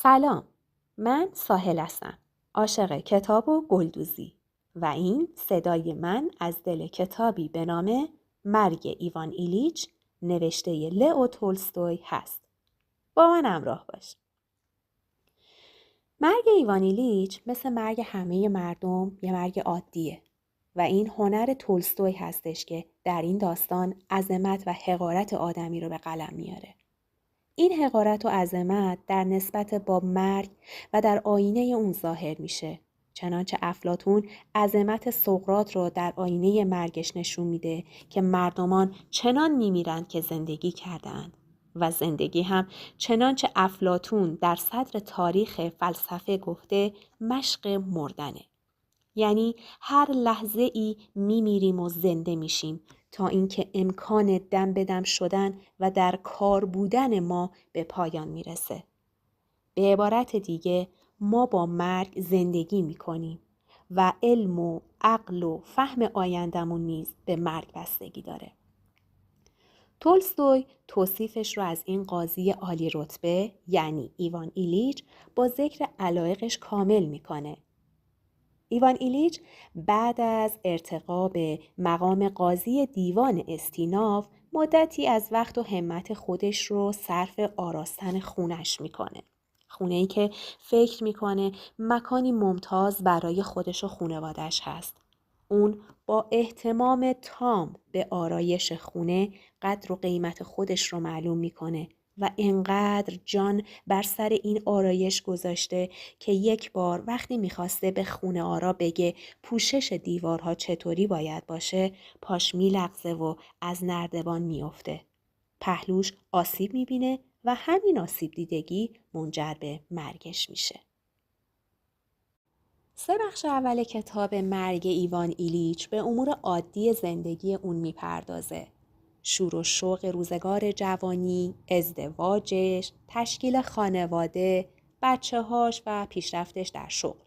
سلام، من ساحل هستم. عاشق کتاب و گلدوزی و این صدای من از دل کتابی به نام مرگ ایوان ایلیچ نوشته لئو تولستوی هست. با من همراه باش. مرگ ایوان ایلیچ مثل مرگ همه مردم یه مرگ عادیه و این هنر تولستوی هستش که در این داستان عظمت و حقارت آدمی رو به قلم میاره. این حقارت و عظمت در نسبت با مرگ و در آینه اون ظاهر میشه. چنانچه افلاطون عظمت سقراط رو در آینه مرگش نشون میده که مردمان چنان میمیرند که زندگی کردند و زندگی هم چنانچه افلاطون در صدر تاریخ فلسفه گفته مشق مردنه. یعنی هر لحظه ای میمیریم و زنده میشیم تا اینکه امکان دم به دم شدن و در کار بودن ما به پایان میرسه. به عبارت دیگه ما با مرگ زندگی میکنیم و علم و عقل و فهم آیندمون نیز به مرگ بستگی داره. تولستوی توصیفش رو از این قاضی عالی رتبه یعنی ایوان ایلیچ با ذکر علایقش کامل میکنه. ایوان ایلیچ بعد از ارتقا به مقام قاضی دیوان استیناف مدتی از وقت و همت خودش رو صرف آراستن خونش میکنه. خونه‌ای که فکر میکنه مکانی ممتاز برای خودش و خونوادش هست. اون با اهتمام تام به آرایش خونه قدر و قیمت خودش رو معلوم میکنه و اینقدر جان بر سر این آرایش گذاشته که یک بار وقتی میخواسته به خونه آرا بگه پوشش دیوارها چطوری باید باشه پاش میلغزه و از نردبان میفته. پهلوش آسیب میبینه و همین آسیب دیدگی منجر به مرگش میشه. 3 بخش اول کتاب مرگ ایوان ایلیچ به امور عادی زندگی اون میپردازه. شور و شوق روزگار جوانی، ازدواجش، تشکیل خانواده، بچه‌هاش و پیشرفتش در شغل.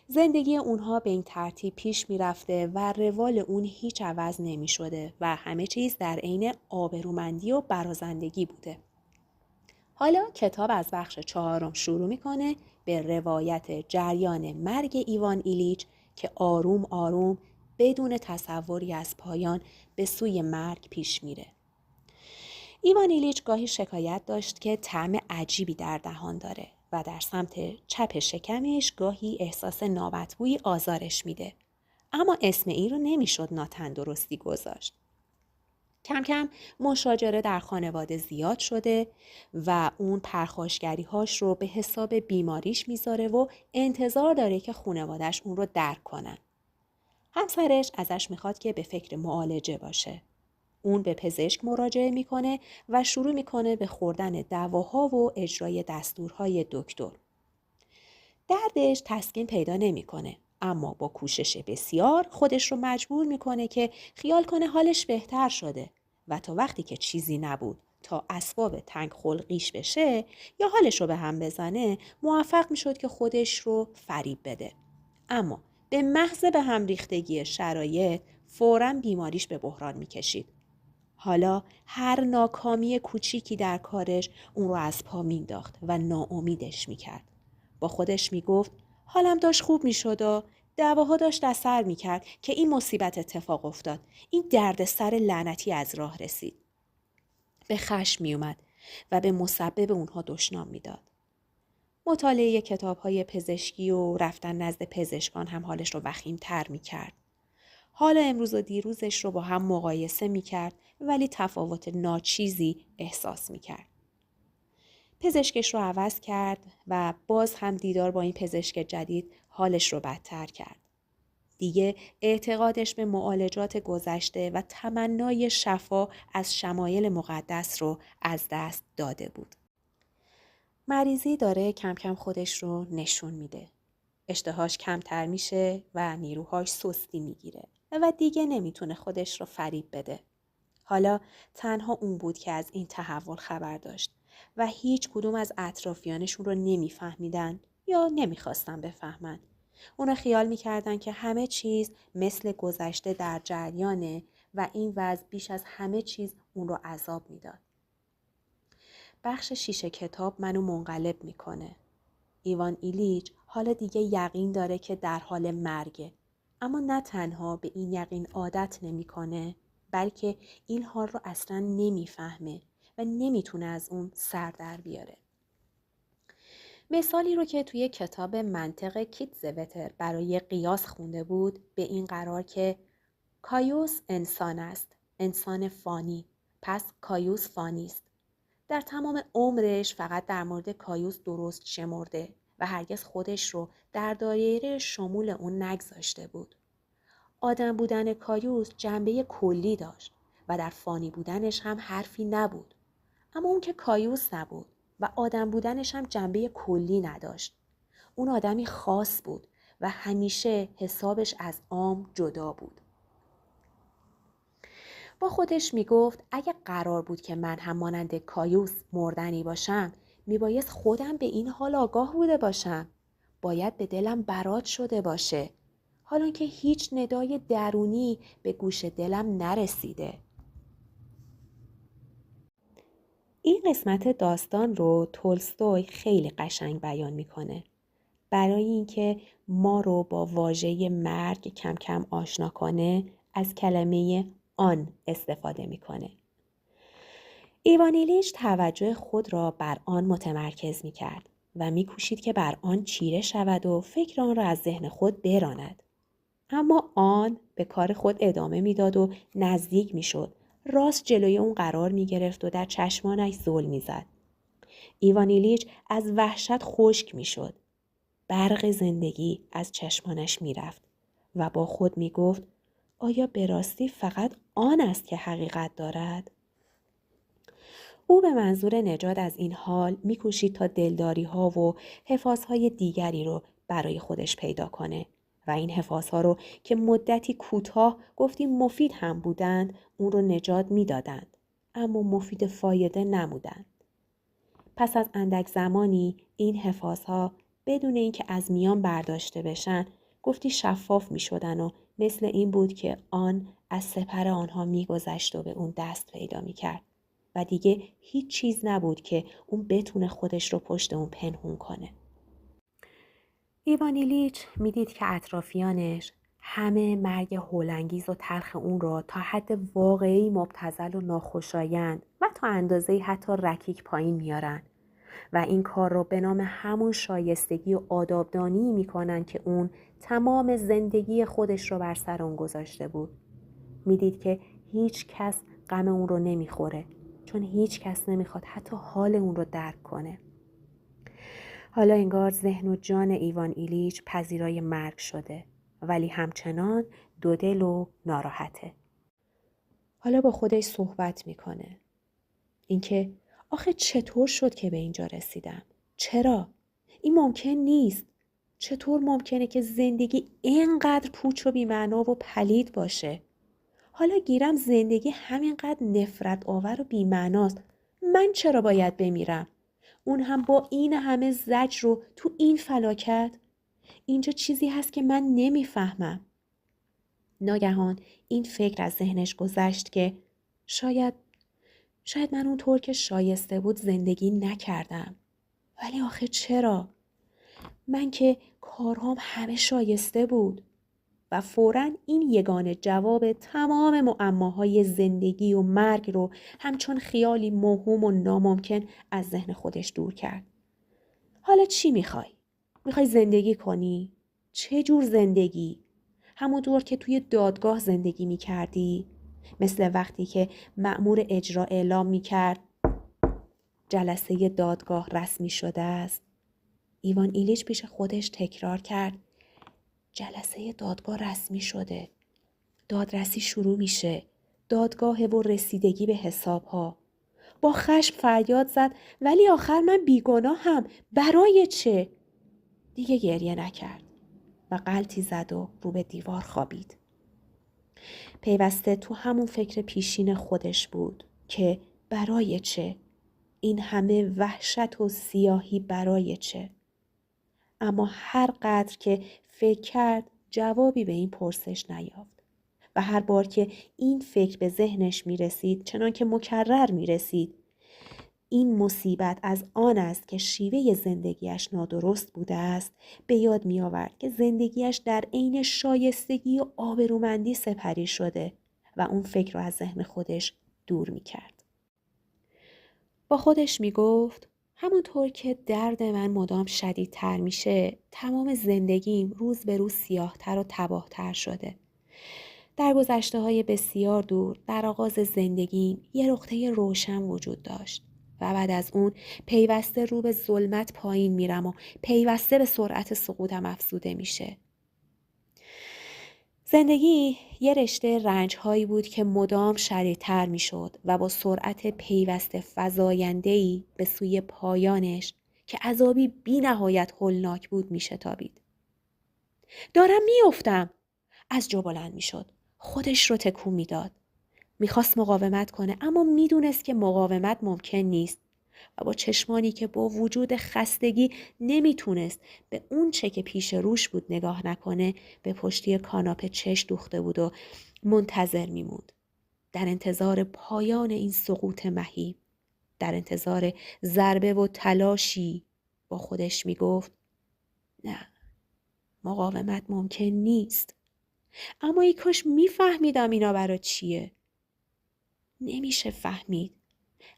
زندگی اونها به این ترتیب پیش میرفته و روال اون هیچ عوض نمی شده و همه چیز در عین آبرومندی و برازندگی بوده. حالا کتاب از بخش 4 شروع میکنه به روایت جریان مرگ ایوان ایلیچ که آروم آروم بدون تصوری از پایان به سوی مرگ پیش میره. ایوان ایلیچ گاهی شکایت داشت که طعم عجیبی در دهان داره و در سمت چپ شکمش گاهی احساس نامطبوعی آزارش میده. اما اسم این رو نمیشد ناتندرستی گذاشت. کم کم مشاجره در خانواده زیاد شده و اون پرخاشگری هاش رو به حساب بیماریش میذاره و انتظار داره که خانواده‌اش اون رو درک کنن. همسرش ازش میخواد که به فکر معالجه باشه. اون به پزشک مراجعه میکنه و شروع میکنه به خوردن دواها و اجرای دستورهای دکتر. دردش تسکین پیدا نمیکنه، اما با کوشش بسیار خودش رو مجبور میکنه که خیال کنه حالش بهتر شده و تا وقتی که چیزی نبود تا اسباب تنگ خلقیش بشه یا حالش رو به هم بزنه موفق میشد که خودش رو فریب بده. اما به محض به هم ریختگی شرایط فوراً بیماریش به بحران میکشید. حالا هر ناکامی کوچیکی در کارش اون رو از پا مینداخت و ناامیدش میکرد. با خودش میگفت حالم داشت خوب میشد، دواها داشت اثر میکرد که این مصیبت اتفاق افتاد. این دردسر لعنتی از راه رسید. به خشم میومد و به مسبب اونها دشنام میداد. مطالعه کتاب‌های پزشکی و رفتن نزد پزشکان هم حالش رو وخیم‌تر میکرد. حال امروز و دیروزش رو با هم مقایسه میکرد ولی تفاوت ناچیزی احساس میکرد. پزشکش رو عوض کرد و باز هم دیدار با این پزشک جدید حالش رو بدتر کرد. دیگه اعتقادش به معالجات گذشته و تمنای شفا از شمایل مقدس رو از دست داده بود. مریضی داره کم کم خودش رو نشون میده. اشتهاش کمتر میشه و نیروهاش سستی میگیره و دیگه نمیتونه خودش رو فریب بده. حالا تنها اون بود که از این تحول خبر داشت و هیچ کدوم از اطرافیانشون رو نمیفهمیدن یا نمیخواستن بفهمن. اونا خیال میکردن که همه چیز مثل گذشته در جریانه و این وضع بیش از همه چیز اون رو عذاب میداد. بخش شیشه کتاب منو منقلب میکنه. ایوان ایلیچ حالا دیگه یقین داره که در حال مرگه. اما نه تنها به این یقین عادت نمیکنه، بلکه این حال رو اصلا نمیفهمه و نمیتونه از اون سر در بیاره. مثالی رو که توی کتاب منطق کیتزوتر برای قیاس خونده بود به این قرار که کایوس انسان است، انسان فانی، پس کایوس فانی است. در تمام عمرش فقط در مورد کایوس درست شمرده و هرگز خودش رو در دایره شمول اون نگذاشته بود. آدم بودن کایوس جنبه کلی داشت و در فانی بودنش هم حرفی نبود. اما اون که کایوس نبود و آدم بودنش هم جنبه کلی نداشت. اون آدمی خاص بود و همیشه حسابش از عام جدا بود. با خودش میگفت اگه قرار بود که من هم مانند کایوس مردنی باشم، میبایست خودم به این حال آگاه بوده باشم. باید به دلم برات شده باشه. حالا که هیچ ندای درونی به گوش دلم نرسیده. این قسمت داستان رو تولستوی خیلی قشنگ بیان میکنه. برای اینکه ما رو با واژه مرگ کم کم آشنا کنه، از کلمه آن استفاده میکنه. ایوان ایلیچ توجه خود را بر آن متمرکز میکرد و میکوشید که بر آن چیره شود و فکر آن را از ذهن خود براند. اما آن به کار خود ادامه میداد و نزدیک میشد. راست جلوی اون قرار میگرفت و در چشمانش زل میزد. ایوان ایلیچ از وحشت خشک میشد. برق زندگی از چشمانش میرفت و با خود میگفت آیا به راستی فقط آن است که حقیقت دارد؟ او به منظور نجات از این حال میکوشید تا دلداری ها و حفاظهای دیگری رو برای خودش پیدا کنه و این حفاظها رو که مدتی کوتاه گفتیم مفید هم بودند اون رو نجات میدادند، اما مفید فایده نمودند. پس از اندک زمانی این حفاظها بدون اینکه از میان برداشته بشن گفتی شفاف می شدن و مثل این بود که آن از سپر آنها می گذشت و به اون دست پیدا می کرد و دیگه هیچ چیز نبود که اون بتونه خودش رو پشت اون پنهون کنه. ایوان ایلیچ می دید که اطرافیانش همه مرگ هولانگیز و تلخ اون را تا حد واقعی مبتذل و ناخوشایند و تا اندازه‌ای حتی رکیک پایین میارن و این کار رو به نام همون شایستگی و آدابدانی میکنن که اون تمام زندگی خودش رو بر سر اون گذاشته بود. میدید که هیچ کس غم اون رو نمیخوره، چون هیچ کس نمیخواد حتی حال اون رو درک کنه. حالا انگار ذهن و جان ایوان ایلیچ پذیرای مرگ شده، ولی همچنان دودل و ناراحته. حالا با خودش صحبت میکنه. اینکه آخه چطور شد که به اینجا رسیدم؟ چرا؟ این ممکن نیست. چطور ممکنه که زندگی اینقدر پوچ و بی‌معنا و پلید باشه؟ حالا گیرم زندگی همینقدر نفرت آور و بی‌معناست. من چرا باید بمیرم؟ اون هم با این همه زجر رو تو این فلاکت؟ اینجا چیزی هست که من نمیفهمم. ناگهان این فکر از ذهنش گذشت که شاید من اونطور که شایسته بود زندگی نکردم. ولی آخه چرا؟ من که کارهام همه شایسته بود. و فوراً این یگانه جواب تمام معماهای زندگی و مرگ رو همچون خیالی موهوم و ناممکن از ذهن خودش دور کرد. حالا چی میخوای؟ میخوای زندگی کنی؟ چه جور زندگی؟ همونطور که توی دادگاه زندگی میکردی؟ مثل وقتی که مأمور اجرا اعلام میکرد جلسه دادگاه رسمی شده است. ایوان ایلیچ پیش خودش تکرار کرد جلسه دادگاه رسمی شده. دادرسی شروع میشه. دادگاه و رسیدگی به حسابها. با خشم فریاد زد ولی آخر من بیگناهم. برای چه؟ دیگه گریه نکرد و غلطی زد و رو به دیوار خوابید. پیوسته تو همون فکر پیشین خودش بود که برای چه؟ این همه وحشت و سیاهی برای چه؟ اما هر قدر که فکر کرد جوابی به این پرسش نیافت و هر بار که این فکر به ذهنش می رسید چنان که مکرر می رسید این مصیبت از آن است که شیوه زندگیش نادرست بوده است، به یاد می آورد که زندگیش در عین شایستگی و آبرومندی سپری شده و اون فکر رو از ذهن خودش دور می کرد. با خودش می گفت همونطور که درد من مدام شدیدتر میشه، تمام زندگیم روز به روز سیاهتر و تباهتر شده. در گذشته‌های بسیار دور، در آغاز زندگیم یه نقطه روشن وجود داشت و بعد از اون پیوسته رو به ظلمت پایین میرم و پیوسته به سرعت سقوطم افزوده میشه. زندگی یه رشته رنج‌هایی بود که مدام شدیدتر میشد و با سرعت پیوسته فزاینده‌ای به سوی پایانش که عذابی بی نهایت هولناک بود میشتابید. دارم میافتم. از جا بلند میشد. خودش رو تکون میداد. میخواست مقاومت کنه اما میدونست که مقاومت ممکن نیست و با چشمانی که با وجود خستگی نمیتونست به اون چه که پیش روش بود نگاه نکنه، به پشتی کاناپه چشم دوخته بود و منتظر میموند. در انتظار پایان این سقوط مهیب، در انتظار ضربه و تلاشی. با خودش میگفت نه، مقاومت ممکن نیست. اما ای کاش میفهمیدم اینا برای چیه. نمیشه فهمید.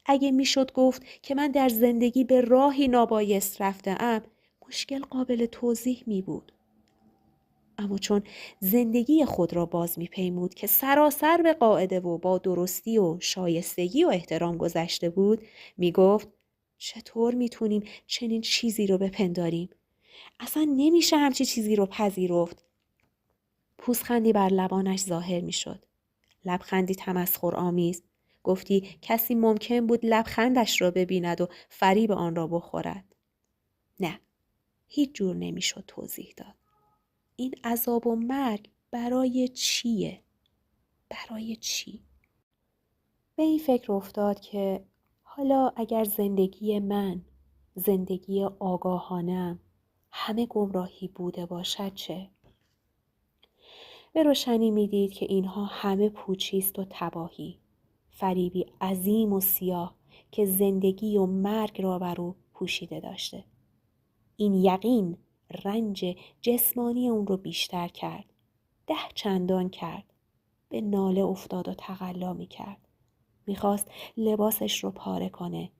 اگه میشد گفت که من در زندگی به راهی نابایست رفته‌ام، مشکل قابل توضیح می بود. اما چون زندگی خود را باز می‌پیمود که سراسر به قاعده و با درستی و شایستگی و احترام گذشته بود، میگفت چطور میتونیم چنین چیزی رو بپنداریم؟ اصلا نمیشه همچی چیزی رو پذیرفت. پوزخندی بر لبانش ظاهر میشد. لبخندی تمسخرآمیز. گفتی کسی ممکن بود لبخندش را ببیند و فریب آن را بخورد. نه، هیچ جور نمیشد توضیح داد. این عذاب و مرگ برای چیه؟ برای چی؟ به این فکر افتاد که حالا اگر زندگی من، زندگی آگاهانم، همه گمراهی بوده باشد چه؟ به روشنی میدید که اینها همه پوچیست و تباهی، فریبی عظیم و سیاه که زندگی و مرگ را بر او پوشیده داشته. این یقین رنج جسمانی اون رو بیشتر کرد. 10 چندان کرد. به ناله افتاد و تقلا می کرد. میخواست لباسش رو پاره کنه.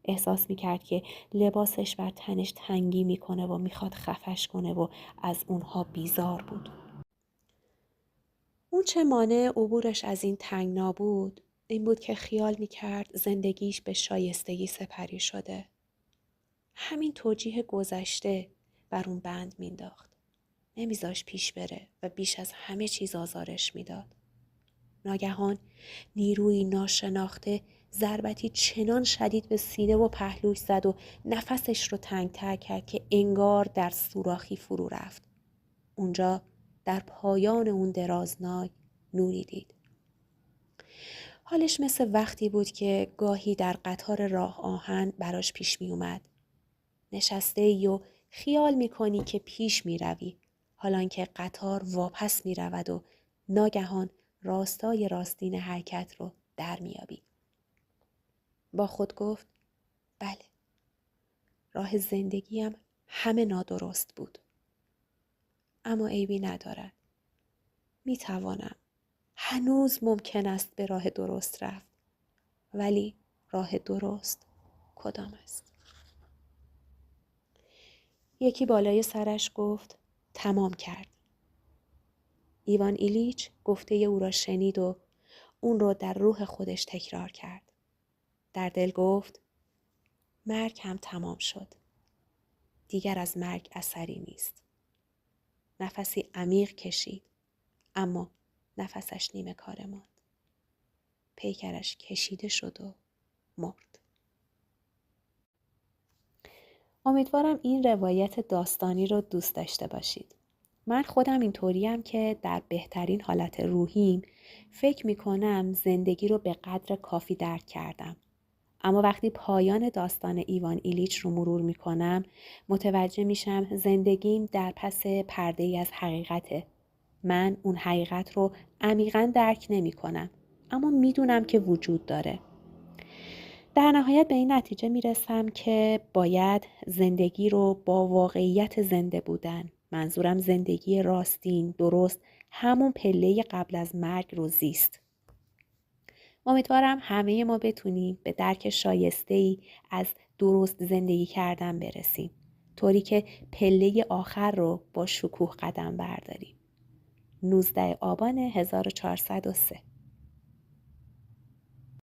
احساس میکرد که لباسش بر تنش تنگی میکنه و میخواد خفش کنه و از اونها بیزار بود. اون چه مانع عبورش از این تنگنا بود، این بود که خیال میکرد زندگیش به شایستگی سپری شده. همین توجیه گذشته بر اون بند مینداخت. نمیذاش پیش بره و بیش از همه چیز آزارش میداد. ناگهان نیروی ناشناخته ضربتی چنان شدید به سینه و پهلوش زد و نفسش رو تنگ‌تر کرد که انگار در سوراخی فرو رفت. اونجا در پایان اون درازنای نوری دید. حالش مثل وقتی بود که گاهی در قطار راه آهن براش پیش می اومد. نشسته ای و خیال می کنی که پیش می روی، حالان که قطار واپس می رود و ناگهان راستای راستین حرکت رو در می یابی. با خود گفت بله، راه زندگیم همه نادرست بود. اما عیبی ندارد. می توانم. هنوز ممکن است به راه درست رفت. ولی راه درست کدام است؟ یکی بالای سرش گفت تمام کرد. ایوان ایلیچ گفته او را شنید و اون را در روح خودش تکرار کرد. در دل گفت مرگ هم تمام شد. دیگر از مرگ اثری نیست. نفسی عمیق کشید، اما نفسش نیمه کاره ماند. پیکرش کشیده شد و مرد. امیدوارم این روایت داستانی رو دوست داشته باشید. من خودم اینطوریم که در بهترین حالت روحیم فکر میکنم زندگی رو به قدر کافی درک کردم. اما وقتی پایان داستان ایوان ایلیچ رو مرور میکنم متوجه میشم زندگیم در پس پرده‌ای از حقیقته. من اون حقیقت رو عمیقاً درک نمیکنم، اما میدونم که وجود داره. در نهایت به این نتیجه میرسم که باید زندگی رو با واقعیت زنده بودن، منظورم زندگی راستین، درست، همون پله قبل از مرگ رو زیست. امیدوارم همه ما بتونیم به درک شایسته‌ای از درست زندگی کردن برسیم، طوری که پله آخر رو با شکوه قدم برداریم. 19 آبان 1403